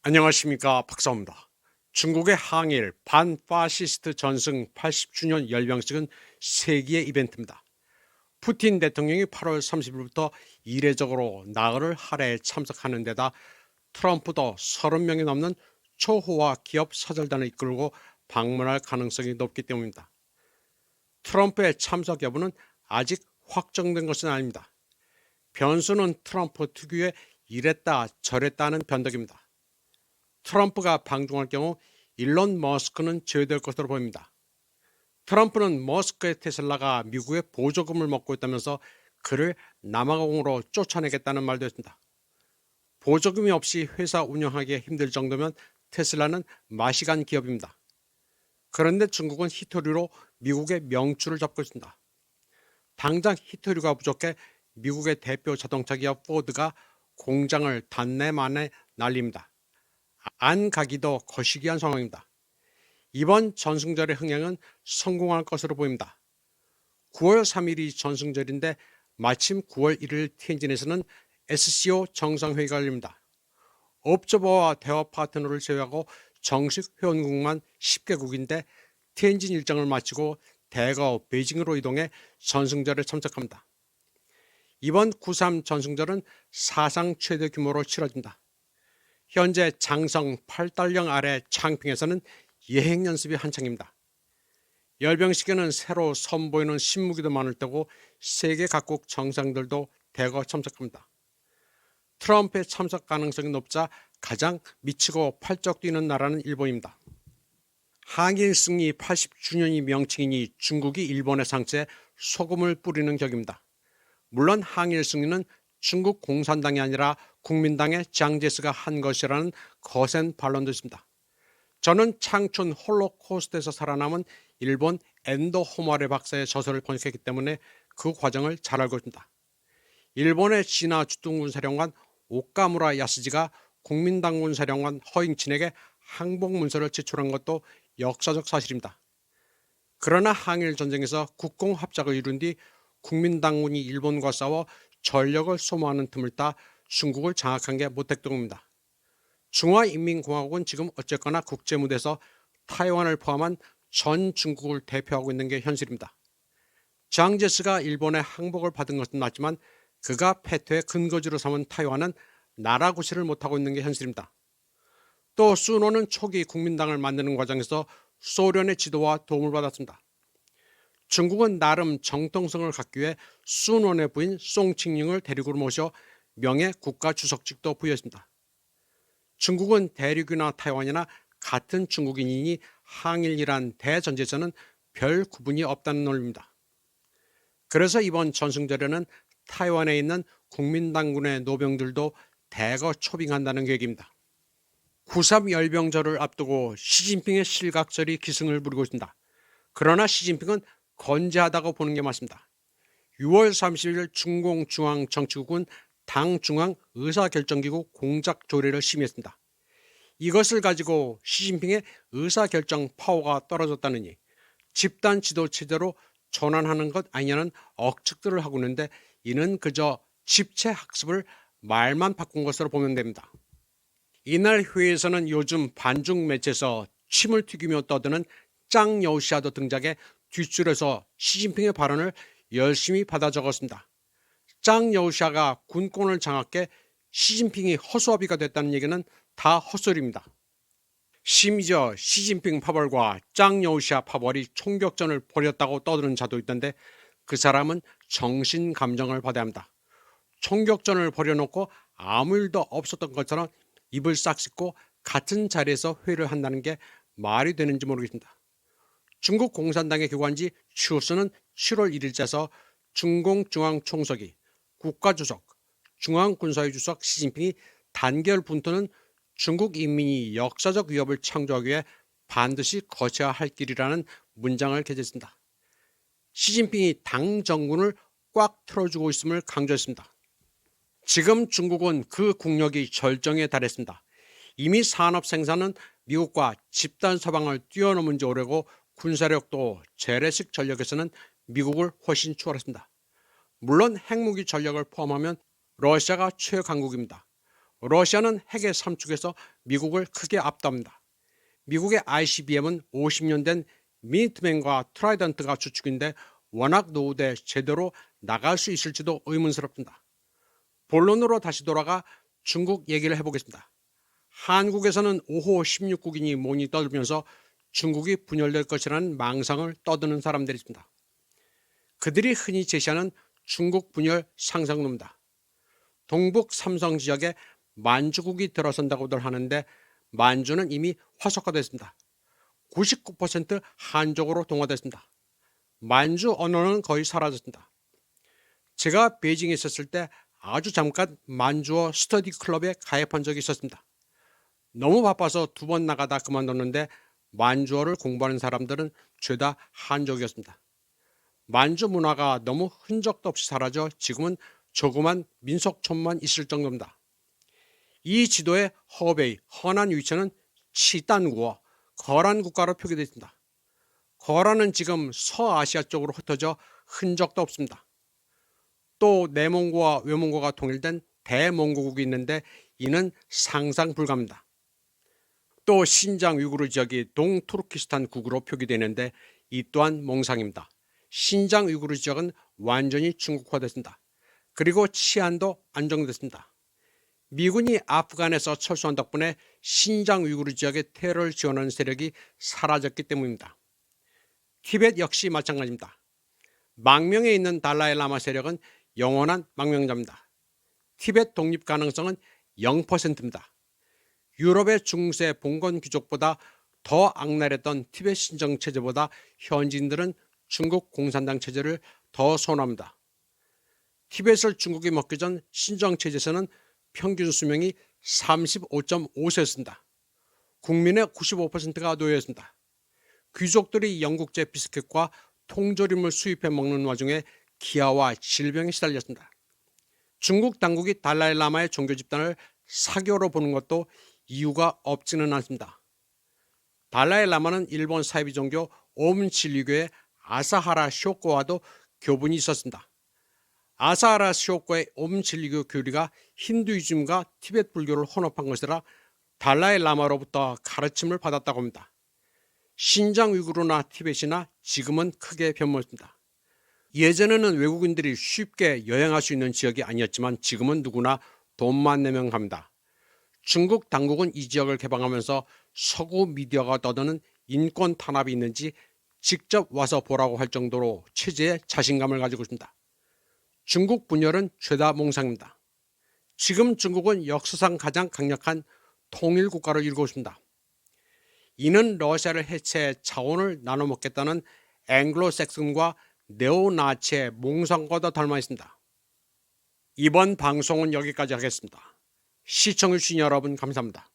안녕하십니까, 박사입니다. 중국의 항일 반파시스트 전승 80주년 열병식은 세기의 이벤트입니다. 푸틴 대통령이 8월 30일부터 이례적으로 나흘을 할애에 참석하는 데다 트럼프도 30명이 넘는 초호화 기업 사절단을 이끌고 방문할 가능성이 높기 때문입니다. 트럼프의 참석 여부는 아직 확정된 것은 아닙니다. 변수는 트럼프 특유의 이랬다 저랬다 하는 변덕입니다. 트럼프가 방중할 경우 일론 머스크는 제외될 것으로 보입니다. 트럼프는 머스크의 테슬라가 미국의 보조금을 먹고 있다면서 그를 남아공으로 쫓아내겠다는 말도 했습니다. 보조금이 없이 회사 운영하기 힘들 정도면 테슬라는 마시간 기업입니다. 그런데 중국은 히토류로 미국의 명추를 잡고 있습니다. 당장 히토류가 부족해 미국의 대표 자동차 기업 포드가 공장을 단내 만에 날립니다. 안 가기도 거시기한 상황입니다. 이번 전승절의 흥행은 성공할 것으로 보입니다. 9월 3일이 전승절인데 마침 9월 1일 티엔진에서는 SCO 정상회의가 열립니다. 업적어와 대화 파트너를 제외하고 정식 회원국만 10개국인데 티엔진 일정을 마치고 대거 베이징으로 이동해 전승절에 참석합니다. 이번 9.3 전승절은 사상 최대 규모로 치러집니다. 현재 장성 8달령 아래 창평에서는 예행 연습이 한창입니다. 열병식에는 새로 선보이는 신무기도 많을 테고 세계 각국 정상들도 대거 참석합니다. 트럼프의 참석 가능성이 높자 가장 미치고 팔쩍 뛰는 나라는 일본입니다. 항일 승리 80주년이 명칭이니 중국이 일본의 상처에 소금을 뿌리는 격입니다. 물론 항일 승리는 중국 공산당이 아니라 국민당의 장제스가 한 것이라는 거센 반론도 있습니다. 저는 창춘 홀로코스트에서 살아남은 일본 엔도 호마레 박사의 저서를 번역했기 때문에 그 과정을 잘 알고 있습니다. 일본의 진화 주둔군 사령관 오카무라 야스지가 국민당군 사령관 허잉친에게 항복 문서를 제출한 것도 역사적 사실입니다. 그러나 항일 전쟁에서 국공 합작을 이룬 뒤 국민당군이 일본과 싸워 전력을 소모하는 틈을 타 중국을 장악한 게 모택동입니다. 중화인민공화국은 지금 어쨌거나 국제무대에서 타이완을 포함한 전 중국을 대표하고 있는 게 현실입니다. 장제스가 일본의 항복을 받은 것은 맞지만 그가 패퇴의 근거지로 삼은 타이완은 나라 구실을 못하고 있는 게 현실입니다. 또 순원은 초기 국민당을 만드는 과정에서 소련의 지도와 도움을 받았습니다. 중국은 나름 정통성을 갖기 위해 순원의 부인 송칭링을 대륙으로 모셔 명예 국가주석직도 부여했습니다. 중국은 대륙이나 타이완이나 같은 중국인이니 항일이란 대전제에서는 별 구분이 없다는 논리입니다. 그래서 이번 전승절에는 타이완에 있는 국민당군의 노병들도 대거 초빙한다는 계획입니다. 9.3 열병절을 앞두고 시진핑의 실각설이 기승을 부리고 있습니다. 그러나 시진핑은 건재하다고 보는 게 맞습니다. 6월 30일 중공중앙정치국은 당중앙 의사결정기구 공작 조례를 심의했습니다. 이것을 가지고 시진핑의 의사결정 파워가 떨어졌다느니 집단 지도 체제로 전환하는 것 아니냐는 억측들을 하고 있는데 이는 그저 집체 학습을 말만 바꾼 것으로 보면 됩니다. 이날 회의에서는 요즘 반중 매체에서 침을 튀기며 떠드는 짱 여우시아도 등장해 뒷줄에서 시진핑의 발언을 열심히 받아 적었습니다. 짱 여우시아가 군권을 장악해 시진핑이 허수아비가 됐다는 얘기는 다 헛소리입니다. 심지어 시진핑 파벌과 짱 여우시아 파벌이 총격전을 벌였다고 떠드는 자도 있던데 그 사람은 정신 감정을 받아야 합니다. 총격전을 벌여놓고 아무 일도 없었던 것처럼 입을 싹 씻고 같은 자리에서 회의를 한다는 게 말이 되는지 모르겠습니다. 중국 공산당의 교관지 추수는 7월 1일자서 중공중앙총서기, 국가주석, 중앙군사위 주석 시진핑이 단결 분투는 중국 인민이 역사적 위협을 창조하기 위해 반드시 거쳐야 할 길이라는 문장을 게재했습니다. 시진핑이 당 정군을 꽉 틀어주고 있음을 강조했습니다. 지금 중국은 그 국력이 절정에 달했습니다. 이미 산업 생산은 미국과 집단 서방을 뛰어넘은 지 오래고 군사력도 재래식 전력에서는 미국을 훨씬 추월했습니다. 물론 핵무기 전력을 포함하면 러시아가 최강국입니다. 러시아는 핵의 삼축에서 미국을 크게 압도합니다. 미국의 ICBM은 50년 된 미니트맨과 트라이던트가 주축인데 워낙 노후돼 제대로 나갈 수 있을지도 의문스럽습니다. 본론으로 다시 돌아가 중국 얘기를 해보겠습니다. 한국에서는 5호 16국인이 모니 떠들면서 중국이 분열될 것이라는 망상을 떠드는 사람들이 있습니다. 그들이 흔히 제시하는 중국 분열 상상론입니다. 동북 삼성 지역에 만주국이 들어선다고들 하는데 만주는 이미 화석화됐습니다. 99% 한족으로 동화됐습니다. 만주 언어는 거의 사라졌습니다. 제가 베이징에 있었을 때 아주 잠깐 만주어 스터디 클럽에 가입한 적이 있었습니다. 너무 바빠서 2번 나가다 그만뒀는데 만주어를 공부하는 사람들은 죄다 한족이었습니다. 만주 문화가 너무 흔적도 없이 사라져 지금은 조그만 민속촌만 있을 정도입니다. 이 지도에 허베이, 허난 위치는 치단구어, 거란 국가로 표기되어 있습니다. 거란은 지금 서아시아 쪽으로 흩어져 흔적도 없습니다. 또 내몽고와 외몽고가 통일된 대몽고국이 있는데 이는 상상 불가입니다. 또 신장 위구르 지역이 동투르키스탄 국으로 표기되는데 이 또한 몽상입니다. 신장 위구르 지역은 완전히 중국화됐습니다. 그리고 치안도 안정됐습니다. 미군이 아프간에서 철수한 덕분에 신장 위구르 지역의 테러를 지원하는 세력이 사라졌기 때문입니다. 티벳 역시 마찬가지입니다. 망명에 있는 달라이라마 세력은 영원한 망명자입니다. 티벳 독립 가능성은 0%입니다. 유럽의 중세 봉건 귀족보다 더 악랄했던 티벳 신정 체제보다 현지인들은 중국 공산당 체제를 더 선호합니다. 티벳을 중국이 먹기 전 신정 체제에서는 평균 수명이 35.5세였습니다. 국민의 95%가 노예였습니다. 귀족들이 영국제 비스킷과 통조림을 수입해 먹는 와중에 기아와 질병에 시달렸습니다. 중국 당국이 달라이라마의 종교 집단을 사교로 보는 것도 이유가 없지는 않습니다. 달라이라마는 일본 사이비 종교 옴진리교의 아사하라 쇼코와도 교분이 있었습니다. 아사하라 쇼코의 옴진리교 교리가 힌두이즘과 티벳 불교를 혼합한 것이라 달라이라마로부터 가르침을 받았다고 합니다. 신장 위구르나 티벳이나 지금은 크게 변모했습니다. 예전에는 외국인들이 쉽게 여행할 수 있는 지역이 아니었지만 지금은 누구나 돈만 내면 갑니다. 중국 당국은 이 지역을 개방하면서 서구 미디어가 떠드는 인권 탄압이 있는지 직접 와서 보라고 할 정도로 체제에 자신감을 가지고 있습니다. 중국 분열은 죄다 몽상입니다. 지금 중국은 역사상 가장 강력한 통일 국가를 이루고 있습니다. 이는 러시아를 해체해 자원을 나눠 먹겠다는 앵글로색슨과 네오나치의 몽상과도 닮아 있습니다. 이번 방송은 여기까지 하겠습니다. 시청해주신 여러분 감사합니다.